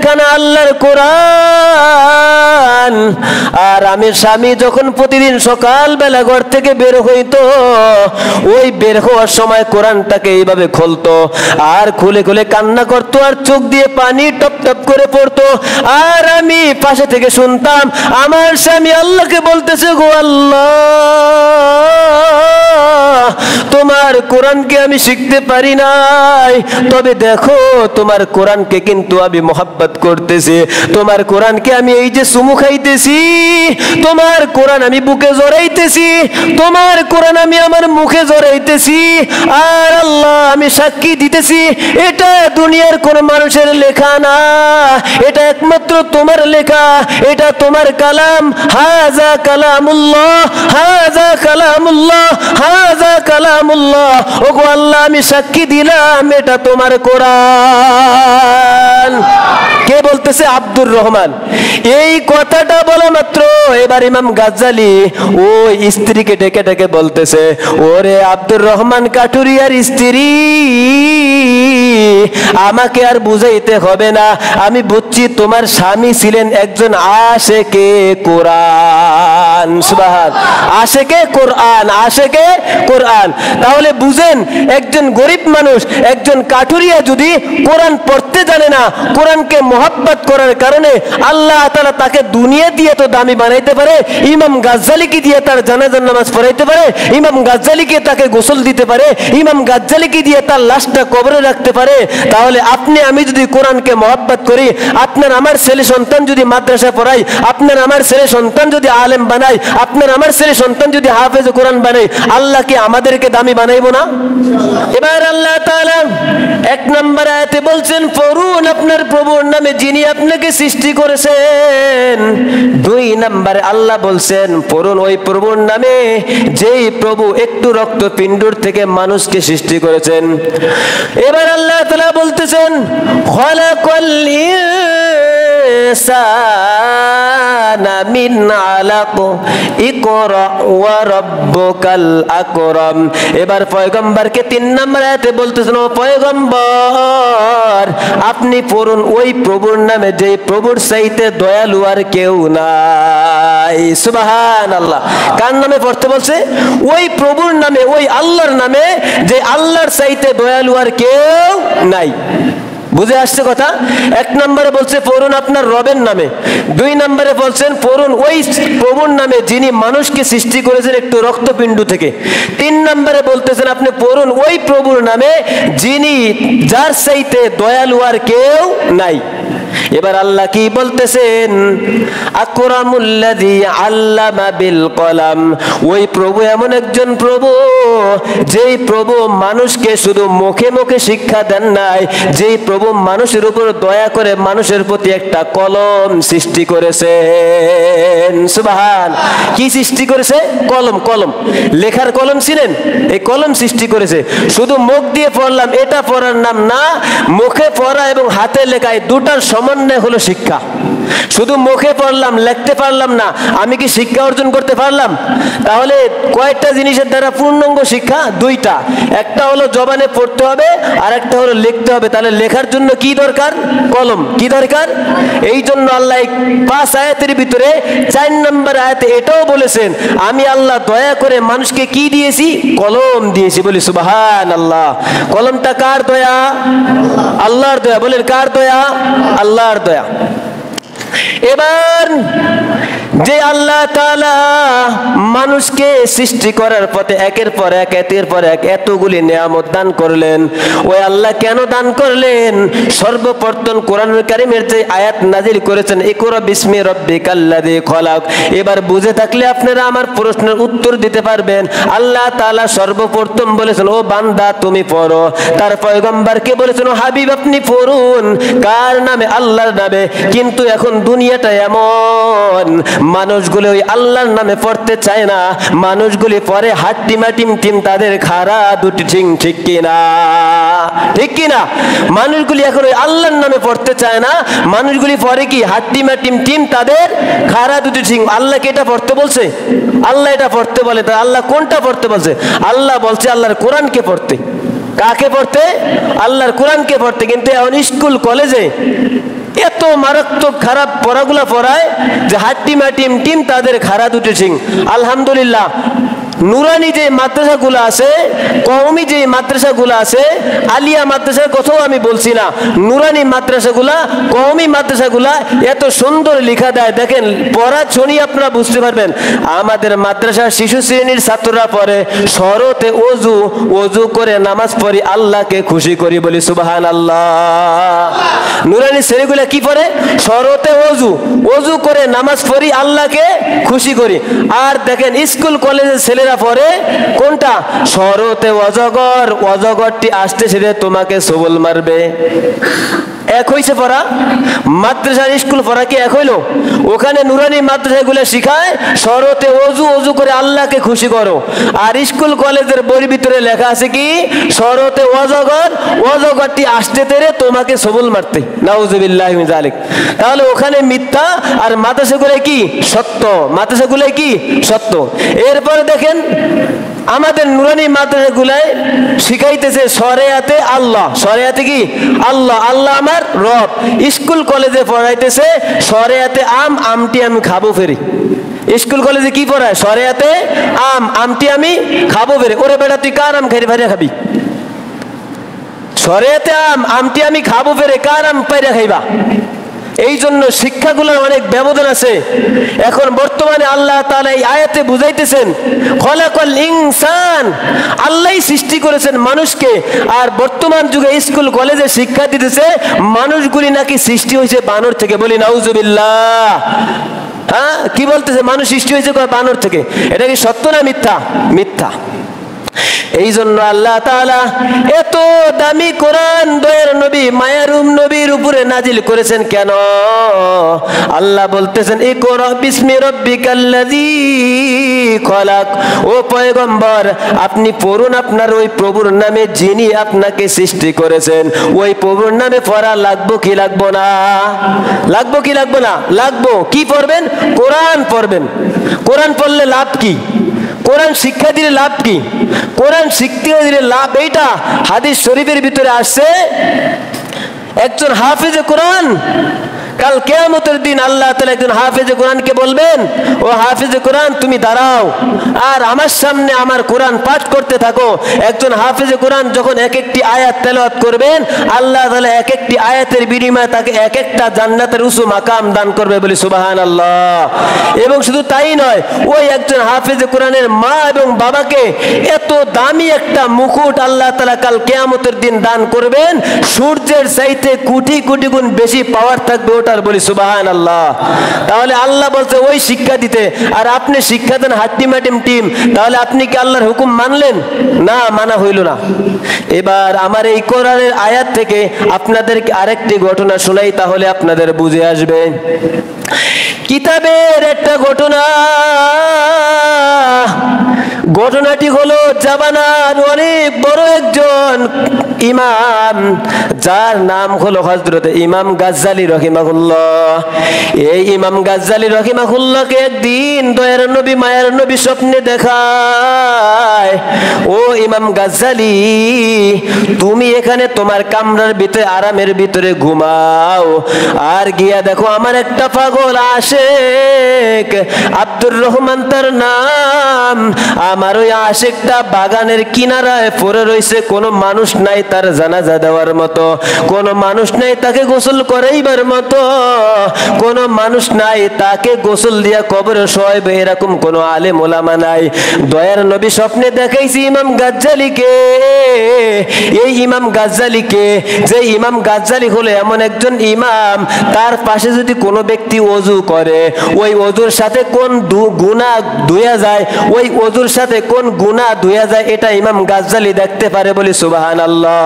একখানা আল্লাহর কোরআন। আর আমি স্বামী যখন প্রতিদিন সকালবেলা ঘর থেকে বের হইতো, ওই বের হওয়ার সময় কোরআনটাকে এইভাবে খুলতো আর খুলে খুলে কান্না করতো আর চোখ দিয়ে পানি টপ টপ করে পড়তো। আর আমি পাশে থেকে শুনতাম আমার স্বামী আল্লাহকে বলতেছে, গো আল্লাহ, তোমার কোরআনকে আমি শিখতে পারি নাই, তবে দেখো তোমার কোরআনকে কিন্তু আমি মোহাব্বত করতেছি, তোমার কোরআনকে আমি এই যে চুমু খাইতেছি, তোমার কোরআন আমি বুকে জড়াইতেছি, তোমার কোরআন আমি আমার মুখে জড়াইতেছি। আর আল্লাহ, আমি সাক্ষী দিতেছি এটা দুনিয়ার কোন মানুষের লেখা না, এটা একমাত্র তোমার লেখা, এটা তোমার কালাম। হাজা কালামুল্লাহ, হাজা কালামুল্লাহ, হাজা কালামুল্লাহ। ওগো আল্লাহ, আমি সাক্ষী দিলাম এটা তোমার কোরআন। কে বলতেছে? আব্দুর রহমান। এই কথাটা বলা মাত্র এবার ইমাম গাজ্জালি ওই স্ত্রীকে ডেকে ডেকে বলতেছে, ওরে আব্দুর রহমান কাঠুরিয়ার স্ত্রী, আমাকে আর বুঝাইতে হবে না, আমি বুঝছি তোমার স্বামী ছিলেন একজন আশেকে কোরআন। সুবহান, আশেকে কোরআন, আশেকে কোরআন। তাহলে বুঝেন, একজন গরিব মানুষ, একজন কাঠুরিয়া যদি কোরআন পড়তে জানে না, কোরআনকে মোহাব্বত করার কারণে আল্লাহ তাআলা তাকে দুনিয়া দিয়ে তো দামি বানাইতে পারে, ইমাম গাজ্জালিকে দিয়ে তার জানাজার নামাজ পড়াইতে পারে, ইমাম গাজ্জালিকে তাকে গোসল দিতে পারে, ইমাম গাজ্জালিকে দিয়ে তার লাশটা কবরে রাখতে পারে। তাহলে আপনি আমি যদি কোরআনকে মোহাব্বত করি, আপনার আমার ছেলে সন্তান যদি মাদ্রাসা পড়াই, আপনার আমার ছেলে সন্তান যদি আলেম বানাই, আপনার আমার ছেলে সন্তান যদি হাফেজ কোরআন বানাই, আল্লাহ কি আমাদেরকে দামি বানাইবো না? এবার আল্লাহ তাআলা এক নম্বর আয়াতে বলছেন, পড়ুন আপনার প্রভুর নামে যিনি আপনাকে সৃষ্টি করেছেন। দুই নম্বরে আল্লাহ বলছেন, পড়ুন ওই প্রভুর নামে যেই প্রভু একটু রক্তপিণ্ডর থেকে মানুষকে সৃষ্টি করেছেন। এবার আল্লাহ তাআলা বলতেছেন, খালাকাল ইনসানা মিন আলাক ইকরা ওয়া রাব্বুকাল আকরাম। এবার পয়গম্বরকে তিন নম্বর আয়াতে বলতেছেন, ও পয়গম্বর, আপনি পড়ুন ওই প্রভুর নামে যেই প্রভুর চাইতে দয়ালু আর কেউ নাই। সুবহানাল্লাহ। কার নামে পড়তে বলছে? ওই প্রভুর নামে, ওই আল্লাহর নামে, যে আল্লাহর চাইতে দয়ালু আর কেউ নাই। বুঝে আসছে কথা? এক নম্বরে বলছে পড়ুন আপনার রবের নামে, দুই নম্বরে বলছেন পড়ুন ওই প্রভুর নামে যিনি মানুষকে সৃষ্টি করেছেন একটু রক্তপিণ্ড থেকে, তিন নম্বরে বলতেছেন আপনি পড়ুন ওই প্রভুর নামে যিনি, যার চাইতে দয়ালু আর কেউ নাই। এবার আল্লাহ কি বলতেছেন? আকরামুল্লাযী আল্লামা বিল কলাম। ওই প্রভু এমন একজন প্রভু, যেই প্রভু মানুষকে শুধু মুখে মুখে শিক্ষা দেন নাই, যেই প্রভু মানুষের উপর দয়া করে মানুষের প্রতি একটা কলম সৃষ্টি করেছেন। সুবহান। কি সৃষ্টি করেছে? কলম। কলম, লেখার কলম ছিলেন, এই কলম সৃষ্টি করেছে। শুধু মুখ দিয়ে পড়লাম এটা পড়ার নাম না, মুখে পড়া এবং হাতে লেখা এই দুটার সমন্বয় হলো শিক্ষা। শুধু মুখে পড়লাম, লিখতে পারলাম না, আমি কি শিক্ষা অর্জন করতে পারলাম? তাহলে কয়েকটা জিনিসের দ্বারা পূর্ণাঙ্গ শিক্ষা? দুইটা। একটা হলো জবানে পড়তে হবে, আর একটা হলো লিখতে হবে। তাহলে লেখার জন্য কি দরকার? কলম। কি দরকার? এই জন্য আল্লাহ 5 আয়াতের ভিতরে 4 নম্বর আয়াতে এটাও বলেছেন, আমি আল্লাহ দয়া করে মানুষকে কি দিয়েছি? কলম দিয়েছি। বলি সুবহানাল্লাহ। কলমটা কার দয়া? আল্লাহর দয়া। বলেন কার দয়া? আল্লাহর দয়া। এবার যে আল্লাহ তাআলা মানুষকে সৃষ্টি করার পথে একের পর এক, একের পর এক এতগুলি নিয়ামত দান করলেন, ওই আল্লাহ কেন দান করলেন? সর্বপ্রথম কোরআনুল কারীমের যে আয়াত নাজিল করেছেন, ইকরা বিসমি রাব্বিকাল্লাযী খলাক। এবার বুঝে থাকলে আপনারা আমার প্রশ্নের উত্তর দিতে পারবেন। আল্লাহ তাআলা সর্বপ্রথম বলেছেন, ও বান্দা তুমি পড়ো। তার পয়গম্বরকে বলেছেন, ও হাবিব আপনি পড়ুন। কার নামে? আল্লাহর নামে। কিন্তু এখন দুনিয়াটা এমন, মানুষগুলো ওই আল্লাহর নামে পড়তে চায় না, মানুষগুলি পরে হাট্টিমা টিম টিম তাদের খাড়া দুটি ঠিং। ঠিক কিনা? ঠিক কিনা? মানুষগুলি এখন ওই আল্লাহর নামে পড়তে চায় না, মানুষগুলি পরে কি হাট্টিমা টিম টিম তাদের খাড়া দুটি ঠিং। আল্লাহ কি এটা পড়তে বলছে? আল্লাহ এটা পড়তে বলে? তা আল্লাহ কোনটা পড়তে বলছে? আল্লাহ বলছে আল্লাহর কোরআনকে পড়তে। কাকে পড়তে? আল্লাহর কোরআনকে পড়তে। কিন্তু এখন স্কুল কলেজে এত মারাত্মক খারাপ পড়াগুলা পড়ায় যে হাট্টিমা টিম তাদের খারাপ উঠেছে। আলহামদুলিল্লাহ, নুরানি যে মাদ্রাসাগুলো আছে, কওমি যে মাদ্রাসাগুলো আছে, আলিয়া মাদ্রাসার কথাও আমি বলছি না, নুরানি মাদ্রাসাগুলা, কওমি মাদ্রাসাগুলা এত সুন্দর লেখা দেয়, দেখেন পড়া শুনি আপনারা বুঝতে পারবেন। আমাদের মাদ্রাসার শিশু শ্রেণীর ছাত্ররা পড়ে শরতে ওযু করে নামাজ পড়ি, আল্লাহকে খুশি করি, বলি সুবহানাল্লাহ। নুরানি শ্রেণীগুলা কি পড়ে? শরতে ওযু করে নামাজ পড়ি, আল্লাহকে খুশি করি। আর দেখেন স্কুল কলেজের ছেলেরা পরে কোনটা? শরতে অজগর, অজগরটি আসতে সেরে তোমাকে সবল মারবে। এক হইছে পড়া? মাদ্রাসার স্কুল পড়া কি এক হইলো? ওখানে নুরানি মাদ্রাসাগুলো শিখায় শরতে ওযু করে আল্লাহকে খুশি করো, আর স্কুল কলেজের বইয়ের ভিতরে লেখা আছে কি? শরতে অজগর, অজগরটি আসতে তেরে তোমাকে সবল মারতে। নাউযুবিল্লাহি মিন যালিক। তাহলে ওখানে মিথ্যা আর মাদ্রাসাগুলো কি সত্য? মাদ্রাসাগুলো কি সত্য? এরপরে দেখেন আমাদের নুরানি মাদ্রাসাগুলায় শিখাইতেছে শরিয়াতে আল্লাহ, শরিয়াতে কি আল্লাহ, আল্লাহ আমার রব। স্কুল কলেজে পড়াইতেছে শরিয়াতে আমটি আমি খাবো ফেরি। স্কুল কলেজে কি পড়ায়? শরিয়াতে আমটি আমি খাবো ফেরি। ওরে বেটা তুই কার আম খাইরে ভাইরা খাবি? শরিয়াতে আমটি আমি খাবো ফেরে, কার আম পাইরা খাইবা? এই জন্য শিক্ষাগুলোর অনেক ব্যবধান আছে। এখন বর্তমানে আল্লাহ তাআলা এই আয়াতে বুঝাইতেছেন খলাকাল ইনসান, আল্লাহই সৃষ্টি করেছেন মানুষকে। আর বর্তমান যুগে স্কুল কলেজে শিক্ষা দিতেছে মানুষগুলি নাকি সৃষ্টি হয়েছে বানর থেকে, বলি নাউযুবিল্লাহ। হ্যাঁ, কি বলতেছে? মানুষ সৃষ্টি হয়েছে বানর থেকে। এটা কি সত্য না মিথ্যা? মিথ্যা। এই জন্য আল্লাহ তাআলা এত দামি কোরআন দয়ার নবী মায়ারুম নবীর উপরে নাজিল করেছেন কেন? আল্লাহ বলতেছেন ইকরা বিসমি রাব্বিকাল্লাযী খলাক। ও পয়গম্বর, আপনি পড়ুন আপনার ওই প্রভুর নামে যিনি আপনাকে সৃষ্টি করেছেন। ওই প্রভুর নামে পড়া লাগবো কি লাগবো না? লাগবো কি লাগবো না? লাগবো। কি পড়বেন? কোরআন পড়বেন। কোরআন পড়লে লাভ কি? কোরআন শিক্ষা দিলে লাভ কি? কোরআন শিখতে দিলে লাভ এইটা হাদিস শরীফের ভিতরে আসছে। একজন হাফেজে কোরআন কাল কিয়ামতের দিন আল্লাহ তাআলা একজন হাফেজে কোরআনকে বলবেন, ও হাফেজে কোরআন তুমি দাঁড়াও আর আমার সামনে আমার কোরআন পাঠ করতে থাকো। একজন হাফেজে কোরআন যখন এক একটি আয়াত তেলাওয়াত করবেন, আল্লাহ তাআলা এক একটি আয়াতের বিনিময়ে তাকে এক একটা জান্নাতের উঁচু মাকাম দান করবে, বলি সুবহানাল্লাহ। এবং শুধু তাই নয়, ওই একজন হাফেজে কোরআনের মা এবং বাবাকে এত দামি একটা মুকুট আল্লাহ তাআলা কাল কিয়ামতের দিন দান করবেন, সূর্যের চাইতে কোটি কোটি গুণ বেশি পাওয়ার থাকবে ওটার, বলি সুবহানাল্লাহ। তাহলে আল্লাহ বলছে ওই শিক্ষা দিতে, আর আপনি শিক্ষা দেন হাট্টিমাটিম টিম। তাহলে আপনি কি আল্লাহর হুকুম মানলেন? না, মানা হইল না। এবার আমার এই কোরআনের আয়াত থেকে আপনাদেরকে আরেকটি ঘটনা শোনাই, তাহলে আপনাদের বুঝে আসবে। কিতাবের একটা ঘটনা, ঘটনাটি হলো জামানার অনেক বড় একজন ইমাম, যার নাম হলো হযরত ইমাম গাজ্জালী রাহিমাহুল্লাহ। এই ইমাম গাজ্জালী রাহিমাহুল্লাহকে একদিন দয়ার নবী মায়ার নবী স্বপ্নে দেখায়, ও ইমাম গাজ্জালী, তুমি এখানে তোমার কামরার ভিতরে আরামের ভিতরে ঘুমাও, আর গিয়া দেখো আমার একটা পাগল আশেক আব্দুর রহমান তার নাম, আমার ওই আশেকটা বাগানের কিনারায় পড়ে রয়েছে, কোনো মানুষ নাই তার জানাজা দেওয়ার মতো, কোনো মানুষ নাই তাকে গোসল করাইবার মতো, কোনো মানুষ নাই তাকে গোসল দিয়া কবরে শোয়াইবে, এরকম কোনো আলেম ওলামা নাই। দয়ার নবী স্বপ্নে দেখাইছি ইমাম গাজ্জালীকে, এই ইমাম গাজ্জালীকে, যে ইমাম গাজ্জালী হলো এমন একজন ইমাম, তার পাশে যদি কোনো ব্যক্তি ওযু করে, ওই ওযুর সাথে কোন গুনাহ ধুয়া যায়, ওই ওযুর সাথে কোন গুনাহ ধুয়া যায়, এটা ইমাম গাজ্জালী দেখতে পারে, বলি সুবহানাল্লাহ।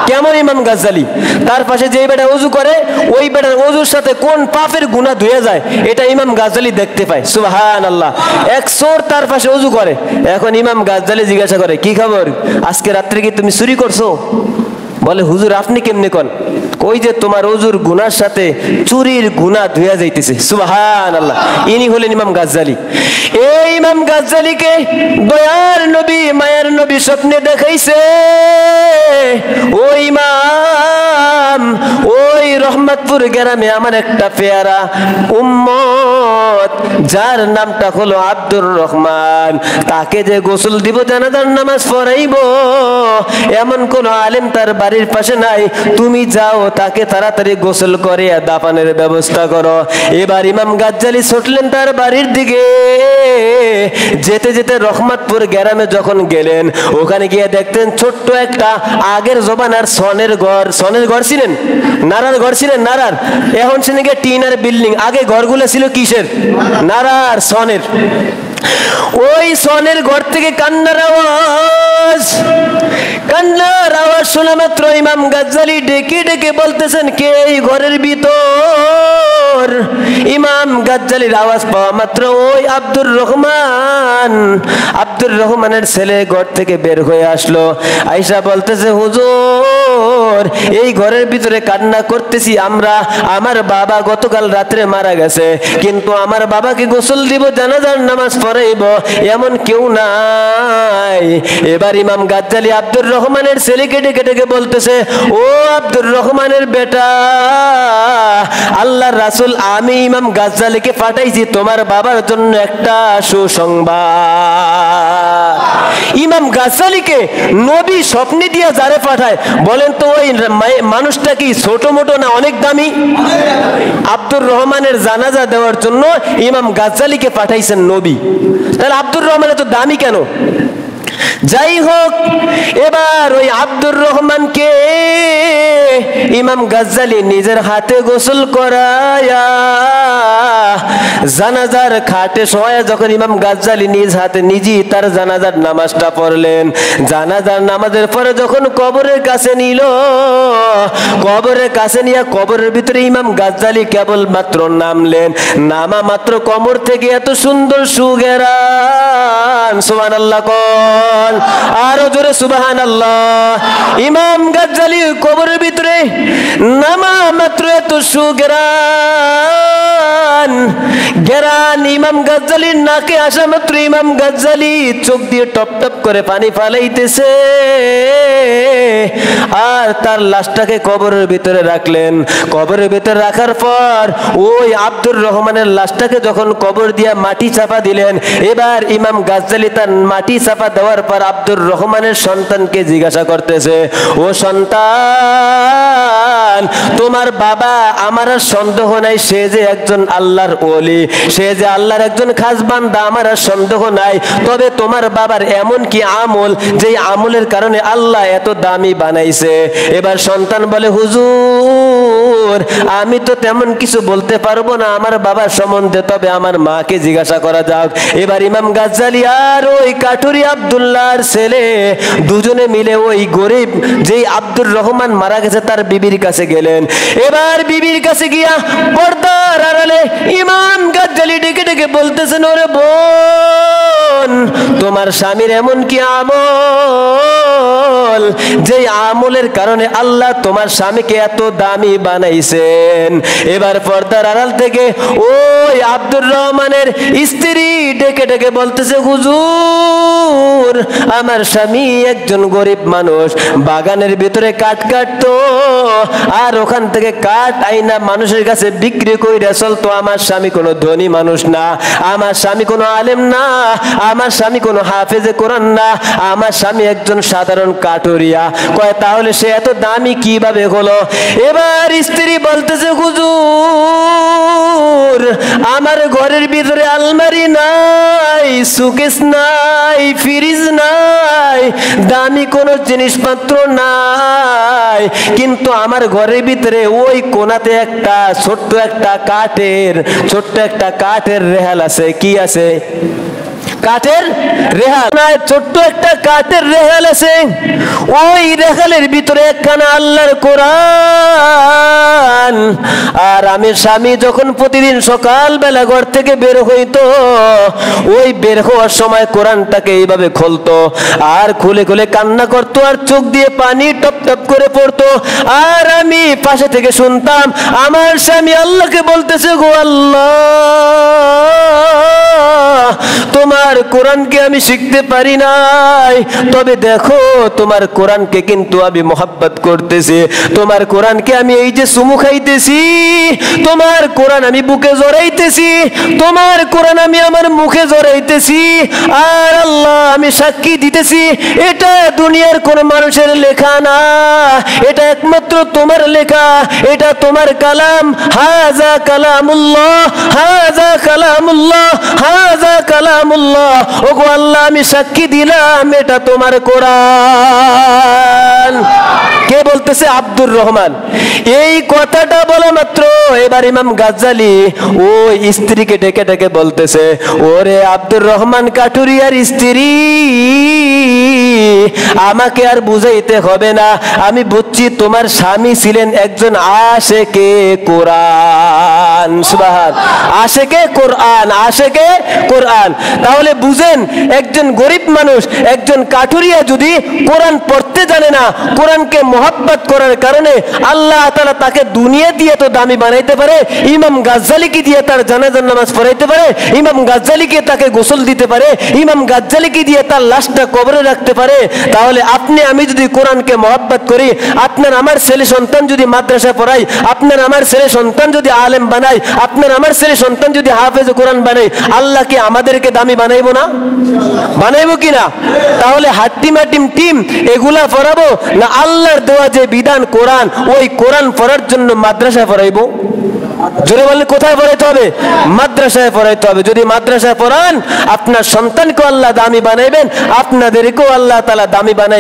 কেমন ইমাম গাজ্জালী? তার পাশে যে বেটা ওযু করে, ওই বেটার ওযুর সাথে কোন পাপের গুনাহ ধুয়ে যায়, এটা ইমাম গাজ্জালী দেখতে পায়, সুবহানাল্লাহ। এক চোর তার পাশে ওযু করে। এখন ইমাম গাজ্জালী জিজ্ঞাসা করে, কি খবর, আজকে রাত্রে কি তুমি চুরি করছো? বলে, হুজুর আপনি কেমনে কোন? ওই যে তোমার ওজুর গুনার সাথে চুরির গুনাহ ধুয়া যাইতেছে। সুবহানাল্লাহ। ইনি হলেন ইমাম গাজ্জালী। এই ইমাম গাজ্জালীকে দয়ার নবী মায়ের নবী স্বপ্নে দেখাইছে। ওই ইমাম ওই রহমতপুর গ্রামে আমার একটা পেয়ারা উম্মত যার নামটা হলো আব্দুর রহমান, তাকে যে গোসল দিব, জানাজার নামাজ পড়াইব, এমন কোন আলেম তার বাড়ির পাশে নাই। তুমি যাও তাকে তাড়াতাড়ি গোসল করে দাফনের ব্যবস্থা করো। এবার ইমাম গাজ্জালী ছুটলেন তার বাড়ির দিকে। যেতে যেতে রহমতপুর গ্রামে যখন গেলেন, ওখানে গিয়ে দেখতেন ছোট্ট একটা আগের জমানার সনের ঘর। সনের ঘর ছিলেন, নারার ঘর ছিলেন, নারার। এখন সেদিকে টিনার বিল্ডিং। আগে ঘরগুলো ছিল কিসের? নারার, সনের। ওই সনের ঘর থেকে কান্নার আওয়াজ, কান্নার আওয়াজ শোনা মাত্র ইমাম গাজ্জালী ডেকে ডেকে বলতেছেন, কে এই ঘরের ভিতর? ইমাম গাজ্জালীর আওয়াজ পাওয়া মাত্র ওই আব্দুর রহমান, আব্দুর রহমানের ছেলে ঘর থেকে বের হয়ে আসলো। আয়েশা বলতেছে, হুজুর এই ঘরের ভিতরে কান্না করতেছি আমরা, আমার বাবা গতকাল রাত্রে মারা গেছে, কিন্তু আমার বাবাকে গোসল দিব, জানাজার নামাজ পড়াইব, এমন কেউ নাই। এবার ইমাম গাজ্জালী আব্দুর রহমানের ছেলেকে ডেকে ডেকে বলতেছে, ও আব্দুর রহমানের বেটা, আল্লাহর রাসূল আমি ইমাম গাজ্জালীকে পাঠাইছি তোমার বাবার জন্য একটা সুসংবাদ। ইমাম গাজ্জালীকে নবী স্বপ্নে দিয়া যারে পাঠায়, বলেন তো ওই মানুষটা কি ছোট মোটো না অনেক দামি? আব্দুর রহমানের জানাজা দেওয়ার জন্য ইমাম গাজ্জালীকে পাঠাইছেন নবী, তাহলে আব্দুর রহমান এত দামি কেন? যাই হোক, এবার ওই আব্দুর রহমানকে ইমাম গাজ্জালী নিজের হাতে গোসল করায়া জানাজার খাটে শোয়া যখন ইমাম গাজ্জালী নিজ হাতে নিজেই তার জানাজার নামাজটা পড়লেন। জানাজার নামাজের পরে যখন কবরের কাছে নিল, কবরের কাছে নিয়ে কবরের ভিতরে ইমাম গাজ্জালী কেবল মাত্র নামলেন, নামা মাত্র কবর থেকে এত সুন্দর সুগেরান, সুবহানাল্লাহ কল, আরো জোরে সুবহানাল্লাহ। ইমাম গাজ্জালী কবরের ভিতরে নামা মাত্র এত সুগেরান, গেরান ইমাম গাজ্জালীর নাকে আসা মাত্র ইমাম গাজ্জালী চোখ দিয়ে টপ টপ করে পানি ফালাইতেছে, আর তার লাশটাকে কবরের ভিতরে রাখলেন। কবরের ভিতরে রাখার পর ওই আব্দুর রহমানের লাশটাকে যখন কবর দিয়া মাটি চাপা দিলেন, এবার ইমাম গাজ্জালী তার মাটি চাপা দেওয়ার পর আব্দুর রহমানের সন্তানকে জিজ্ঞাসা করতেছে, ও সন্তান, তোমার বাবা, আমার আর সন্দেহ নাই সে যে একজন আল্লাহর ওলি, সে যে আল্লাহর একজন খাস বান্দা, আমার আর সন্দেহ নাই, তবে তোমার বাবার এমন কি আমল যে আমলের কারণে আল্লাহ এত দামি বানাইছে? এবার সন্তান বলে, হুজুর আমি তো তেমন কিছু বলতে পারবো না আমার বাবার সম্বন্ধে, তবে আমার মাকে জিজ্ঞাসা করা যাক। এবার ইমাম গাজ্জালী আর ওই কাঠুরি আব্দুল্লাহর ছেলে দুজনে মিলে ওই গরিব যেই আব্দুর রহমান মারা গেছে তার বিবির কাছে গেলেন। এবার বিবির কাছে গিয়া পর্দার আড়ালে ইমাম গাজ্জালী ডেকে ডেকে বলতেছেন, ওরে বোন, তোমার স্বামীর এমন কি আমল যে আমলের কারণে আল্লাহ তোমার স্বামীকে এত দামি বানাইছেন? এবার পর্দার আড়াল থেকে ওই আব্দুর রহমানের স্ত্রী ডেকে ডেকে বলতেছে, হুজুর আমার স্বামী একজন গরিব মানুষ, বাগানের ভিতরে কাঠ কাটতো, আর ওখান থেকে কাঠ আইনা মানুষের কাছে বিক্রি কইরা চলতো। আমার স্বামী কোনো ধনী মানুষ না, আমার স্বামী কোনো আলেম না, আমার স্বামী কোনো হাফেজে কোরআন না, আমার স্বামী একজন সাধারণ কাঠুরিয়া। কয় তাহলে সে এত দামি কিভাবে হলো? এবার স্ত্রী বলতেছে, হুজুর আমার ঘরের ভিতরে আলমারি নাই, সুকেস নাই, ফ্রিজ নাই, দামি কোনো জিনিসপত্র নাই, কিন্তু আমার ঘরের ভিতরে ওই কোনাতে একটা ছোট্ট একটা কাঠের রেহাল আছে। কি আছে? কাঠের রেহাল, ছোট্ট একটা কাঠের রেহাল আছে, ওই রেহালের ভিতরে একখানা আল্লাহর কোরআন। আর আমি স্বামী যখন প্রতিদিন সকালবেলা ঘর থেকে বের হইতো, ওই বের হওয়ার সময় কোরআনটাকে এইভাবে খুলতো আর খুলে খুলে কান্না করতো আর চোখ দিয়ে পানি টপ টপ করে পড়তো। আর আমি পাশে থেকে শুনতাম আমার স্বামী আল্লাহকে বলতেছে, গো আল্লাহ, তোমার কোরআনকে আমি শিখতে পারি নাই, তবে দেখো তোমার কোরআনকে কিন্তু আমি মোহাব্বত করতেছি, তোমার কোরআনকে আমি এই যে চুমু খাইতেছি, তোমার কোরআন আমি বুকে জড়াইতেছি, তোমার কোরআন আমি আমার মুখে জড়াইতেছি। আর আল্লাহ আমি সাক্ষী দিতেছি এটা দুনিয়ার কোন মানুষের লেখা না, এটা একমাত্র তোমার লেখা, এটা তোমার কালাম। হাজা কালামুল্লাহ, হাজা কালামুল্লাহ, হাজা কালামুল্লাহ। ওগো আল্লাহ আমি সাক্ষী দিলাম এটা তোমার কোরআন। কে বলতেছে? আব্দুর রহমান। এই কথাটা বলা মাত্র এবার ইমাম গাজ্জালি ওই স্ত্রীকে ডেকে ডেকে বলতেছে, ওরে আব্দুর রহমান কাঠুরিয়ার স্ত্রী, আমাকে আর বুঝাইতে হবে না, আমি বুঝছি তোমার স্বামী ছিলেন একজন আশেকে কোরআন। সুবহান, আশেকে কোরআন, আশেকে কোরআন। তাহলে বুঝেন, একজন গরিব মানুষ, একজন কাঠুরিয়া যদি কোরআন পড়তে জানে না, কোরআনকে মোহাব্বত করার কারণে আল্লাহ তাআলা তাকে দুনিয়া দিয়ে তো দামি বানাইতে পারে, ইমাম গাজ্জালিকে দিয়ে তার জানাজার নামাজ পড়াইতে পারে, ইমাম গাজ্জালিকে তাকে গোসল দিতে পারে, ইমাম গাজ্জালিকে দিয়ে তার লাশটা কবরে রাখতে পারে। তাহলে আপনি আমি যদি কোরআনকে মোহাব্বত করি, আপনার আমার ছেলে সন্তান যদি মাদ্রাসা পড়াই, আপনার আমার ছেলে সন্তান যদি আলেম বানাই, আপনার আমার ছেলে সন্তান যদি হাফেজ কোরআন বানাই, আল্লাহ কি আমাদেরকে দামি বানাইবো না? বানাইবো কিনা? তাহলে হাট্টি মাটিম টিম এগুলা পড়াবো না আল্লাহর দেওয়া যে বিধান কোরআন, ওই কোরআন পড়ার জন্য মাদ্রাসা পড়াইবো? জোরে বললে কোথায় পড়াইতে হবে? মাদ্রাসায় পড়াইতে হবে। যদি মাদ্রাসায় পড়ান, আপনার সন্তানকে আল্লাহ দামি বানাইবেন, আপনাদেরকেও আল্লাহ তাআলা দামি বানাই।